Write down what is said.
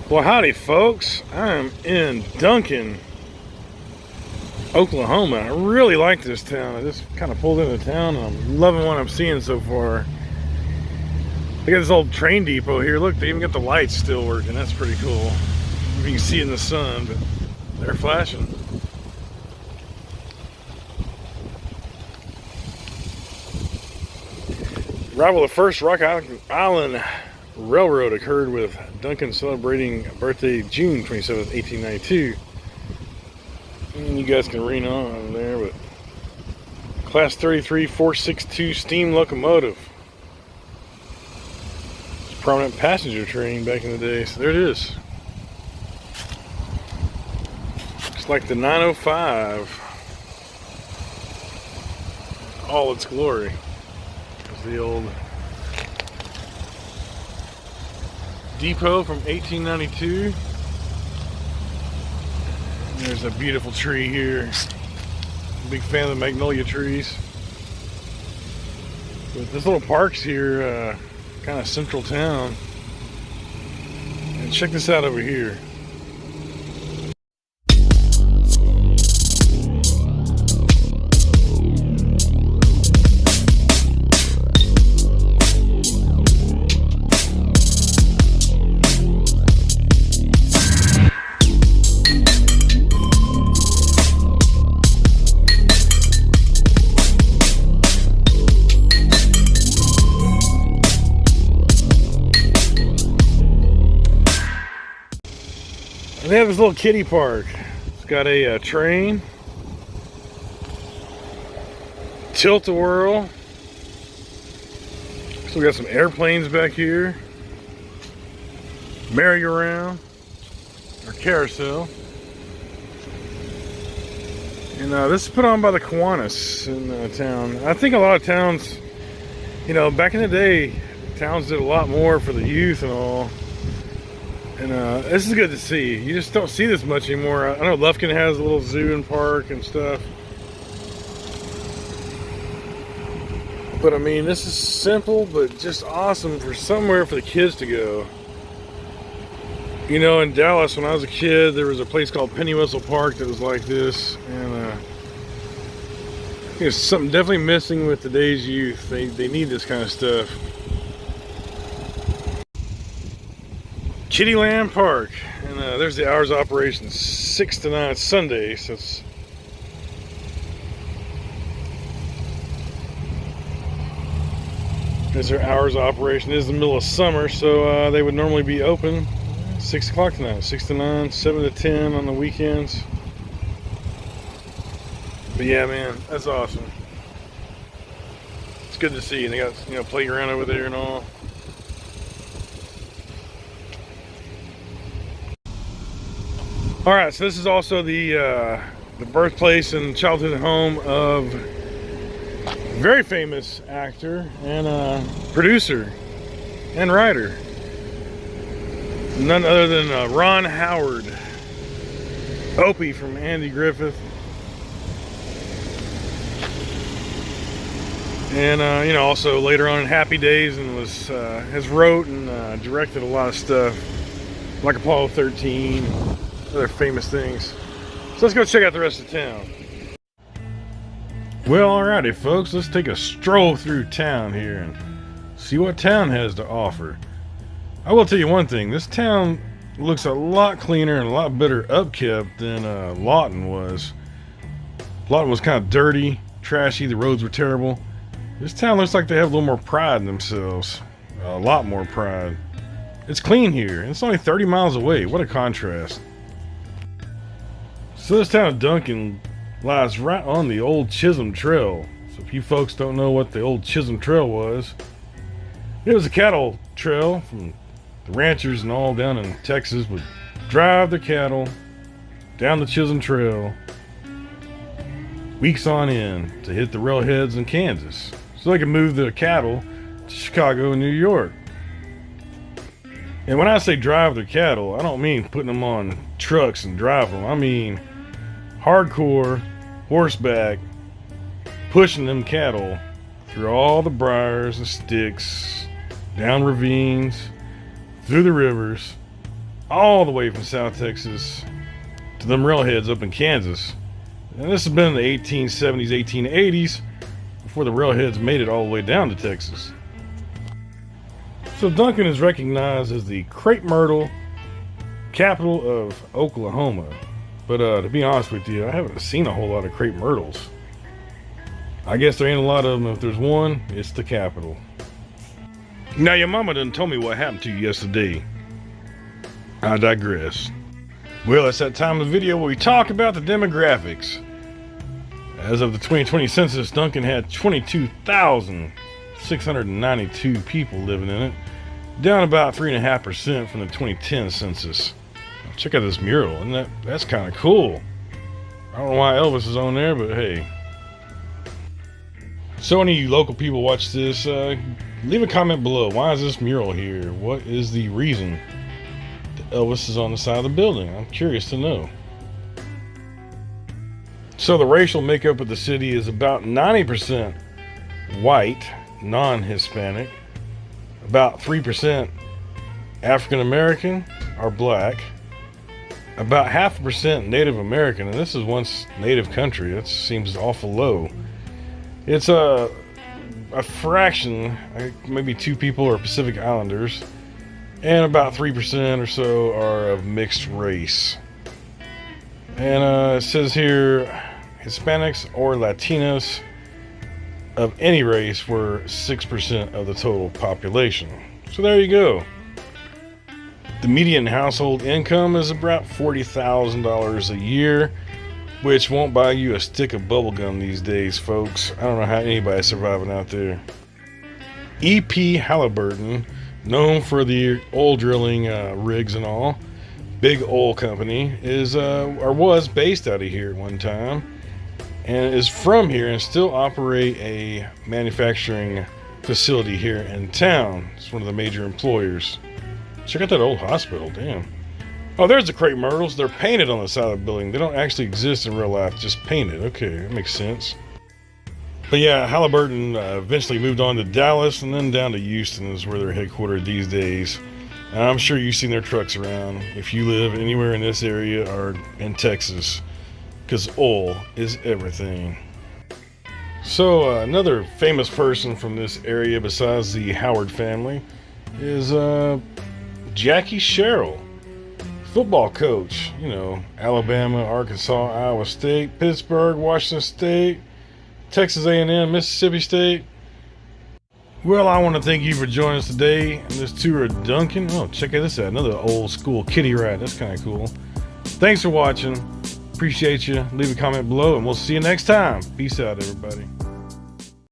Well, howdy, folks. I'm in Duncan, Oklahoma. I really like this town. I just kind of pulled into town and I'm loving what I'm seeing so far. They got this old train depot here. Look, they even got the lights still working. That's pretty cool. You can see it in the sun, but they're flashing. Arrival of the first Rock Island Railroad occurred with Duncan celebrating birthday June 27th, 1892. And you guys can read on there, but Class 33 462 steam locomotive. It's prominent passenger train back in the day, so there it is. Looks like the 905. All its glory. There's the old depot from 1892. And there's a beautiful tree here. Big fan of the magnolia trees. But this little park's here, kind of central town. And check this out over here. They have this little kiddie park. It's got a train, tilt-a-whirl. So we got some airplanes back here, merry-go-round, or carousel. And this is put on by the Kiwanis in town. I think a lot of towns, you know, back in the day, towns did a lot more for the youth and all. And this is good to see. You just don't see this much anymore. I know Lufkin has a little zoo and park and stuff. But I mean, this is simple, but just awesome for somewhere for the kids to go. You know, in Dallas, when I was a kid, there was a place called Penny Whistle Park that was like this. And there's something definitely missing with today's youth. They need this kind of stuff. Kiddieland Park, and there's the hours of operation, 6 to 9 Sunday. So it's there's their hours of operation. It is the middle of summer, so they would normally be open 6 o'clock tonight, 6 to 9, 7 to 10 on the weekends. But yeah, man, that's awesome. It's good to see. And they got, you know, playground over there and all. All right, so this is also the birthplace and childhood home of a very famous actor and producer and writer, none other than Ron Howard, Opie from Andy Griffith, and you know, also later on in Happy Days, and has wrote and directed a lot of stuff like Apollo 13. Other famous things. So let's go check out the rest of town. Well, alrighty, folks, let's take a stroll through town here and see what town has to offer. I will tell you one thing: this town looks a lot cleaner and a lot better upkept than Lawton was. Lawton was kind of dirty, trashy. The roads were terrible. This town looks like they have a little more pride in themselves. A lot more pride. It's clean here, and it's only 30 miles away. What a contrast. So this town of Duncan lies right on the old Chisholm Trail. So if you folks don't know what the old Chisholm Trail was, it was a cattle trail from the ranchers and all down in Texas would drive their cattle down the Chisholm Trail weeks on end to hit the railheads in Kansas, so they could move the cattle to Chicago and New York. And when I say drive their cattle, I don't mean putting them on trucks and drive them. I mean hardcore horseback pushing them cattle through all the briars and sticks, down ravines, through the rivers, all the way from South Texas to them railheads up in Kansas. And this has been in the 1870s, 1880s, before the railheads made it all the way down to Texas. So Duncan is recognized as the crepe myrtle capital of Oklahoma. But to be honest with you, I haven't seen a whole lot of crepe myrtles. I guess there ain't a lot of them. If there's one, it's the capital. Now, your mama done told me what happened to you yesterday. I digress. Well, it's that time of the video where we talk about the demographics. As of the 2020 census, Duncan had 22,692 people living in it, down about 3.5% from the 2010 census. Now, check out this mural, and that's kind of cool. I don't know why Elvis is on there, but hey. So any of you local people watch this, leave a comment below. Why is this mural here? What is the reason that Elvis is on the side of the building? I'm curious to know. So the racial makeup of the city is about 90% white, non-Hispanic, about 3% African American or black, about 0.5% Native American, and this is once native country. That seems awful low. It's a fraction, maybe 2 people are Pacific Islanders, and about 3% or so are of mixed race. And it says here, Hispanics or Latinos of any race were 6% of the total population. So there you go. The median household income is about $40,000 a year, which won't buy you a stick of bubblegum these days, folks. I don't know how anybody's surviving out there. E.P. Halliburton, known for the oil drilling rigs and all, big oil company, is or was based out of here at one time, and is from here and still operate a manufacturing facility here in town. It's one of the major employers. Check out that old hospital, damn. Oh, there's the crepe myrtles. They're painted on the side of the building. They don't actually exist in real life, just painted. Okay, that makes sense. But yeah, Halliburton eventually moved on to Dallas and then down to Houston is where they're headquartered these days. And I'm sure you've seen their trucks around if you live anywhere in this area or in Texas, because oil is everything. So another famous person from this area besides the Howard family is Jackie Sherrill. Football coach, you know, Alabama, Arkansas, Iowa State, Pittsburgh, Washington State, Texas A&M, Mississippi State. Well, I want to thank you for joining us today in this tour of Duncan. Oh, check this out, another old school kiddie ride. That's kind of cool. Thanks for watching. Appreciate you. Leave a comment below, and we'll see you next time. Peace out, everybody.